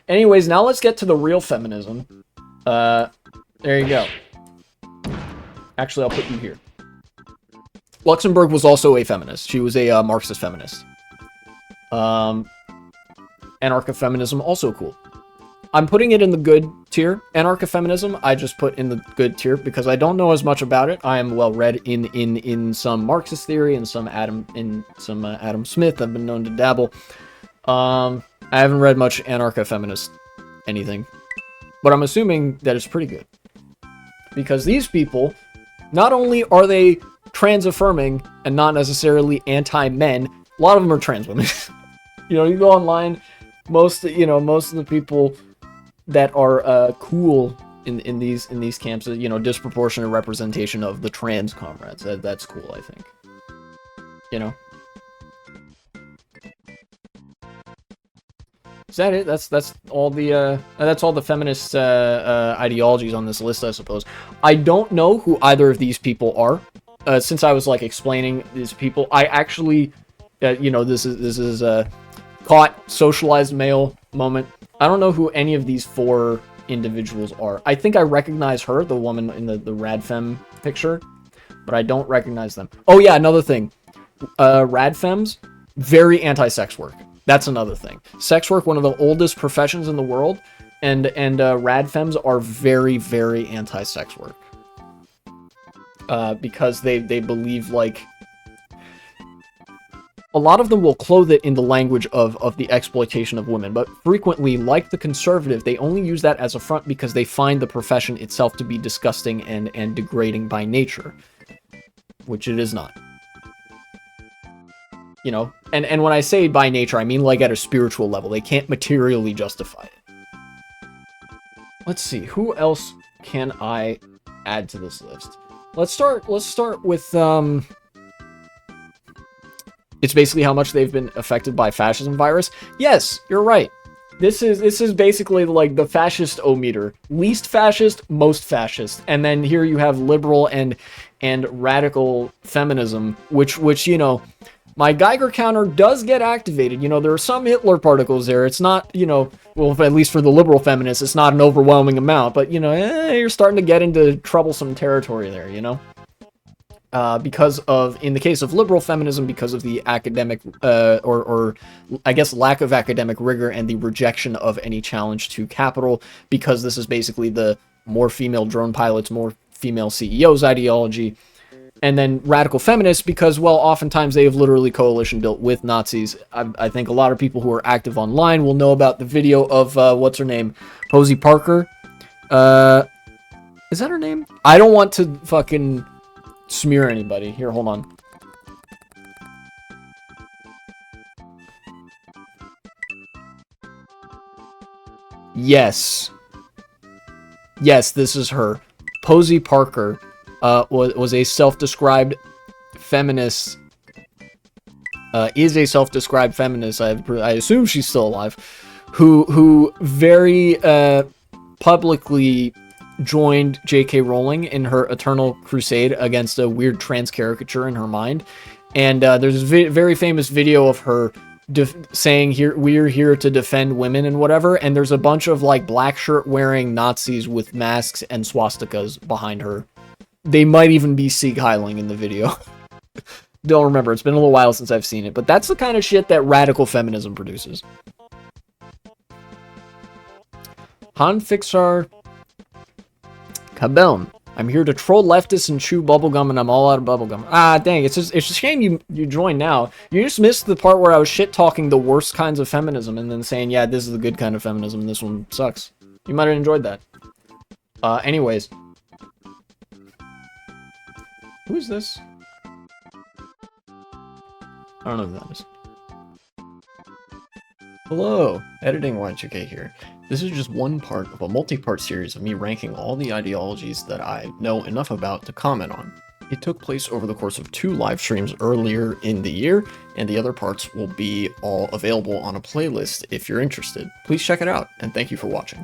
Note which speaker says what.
Speaker 1: Anyways, now let's get to the real feminism. There you go. Actually, I'll put you here. Luxemburg was also a feminist. She was a Marxist feminist. Anarcho-feminism, also cool. I'm putting it in the good tier. Anarcho-feminism, I just put in the good tier because I don't know as much about it. I am well read in some Marxist theory and some Adam Smith. I've been known to dabble. I haven't read much anarcho-feminist anything, but I'm assuming that it's pretty good because these people, not only are they trans-affirming and not necessarily anti-men, a lot of them are trans women. You know, you go online, most of the people that are cool in these camps, you know, disproportionate representation of the trans comrades. That's cool, I think. You know. Is that it? That's all the feminist ideologies on this list, I suppose. I don't know who either of these people are. Since I was like explaining these people, I actually, you know, this is a caught socialized male moment. I don't know who any of these four individuals are. I think I recognize her, the woman in the Radfem picture, but I don't recognize them. Oh yeah, another thing. Radfems, very anti-sex work. That's another thing. Sex work, one of the oldest professions in the world, and Radfems are very, very anti-sex work. Because they believe, like, a lot of them will clothe it in the language of the exploitation of women, but frequently, like the conservative, they only use that as a front because they find the profession itself to be disgusting and degrading by nature, which it is not. You know, and when I say by nature, I mean like at a spiritual level. They can't materially justify it. Let's see, who else can I add to this list? Let's start with it's basically how much they've been affected by fascism virus. Yes, you're right. This is basically like the fascist-o-meter. Least fascist, most fascist. And then here you have liberal and radical feminism, which you know, my Geiger counter does get activated. You know, there are some Hitler particles there. It's not, you know, well, at least for the liberal feminists, it's not an overwhelming amount. But, you know, you're starting to get into troublesome territory there, you know? Because of, in the case of liberal feminism, because of the academic, or I guess lack of academic rigor and the rejection of any challenge to capital, because this is basically the more female drone pilots, more female CEOs ideology. And then radical feminists, because, well, oftentimes they have literally coalition built with Nazis. I think a lot of people who are active online will know about the video of, what's her name? Posey Parker. Is that her name? I don't want to fucking smear anybody. Here, hold on. Yes. Yes, this is her. Posey Parker. Was a self-described feminist, is a self-described feminist, I assume she's still alive, who very publicly joined J.K. Rowling in her eternal crusade against a weird trans caricature in her mind. And there's a very famous video of her saying, "Here, we're here to defend women," and whatever, and there's a bunch of like black shirt wearing Nazis with masks and swastikas behind her. They might even be Sieg Heiling in the video. Don't remember. It's been a little while since I've seen it. But that's the kind of shit that radical feminism produces. Han Fixar Cabelm. I'm here to troll leftists and chew bubblegum, and I'm all out of bubblegum. Ah, dang. It's a shame you joined now. You just missed the part where I was shit-talking the worst kinds of feminism and then saying, yeah, this is the good kind of feminism and this one sucks. You might have enjoyed that. Anyways. Who is this? I don't know who that is. Hello, Editing Y2K here. This is just one part of a multi-part series of me ranking all the ideologies that I know enough about to comment on. It took place over the course of 2 live streams earlier in the year, and the other parts will be all available on a playlist if you're interested. Please check it out, and thank you for watching.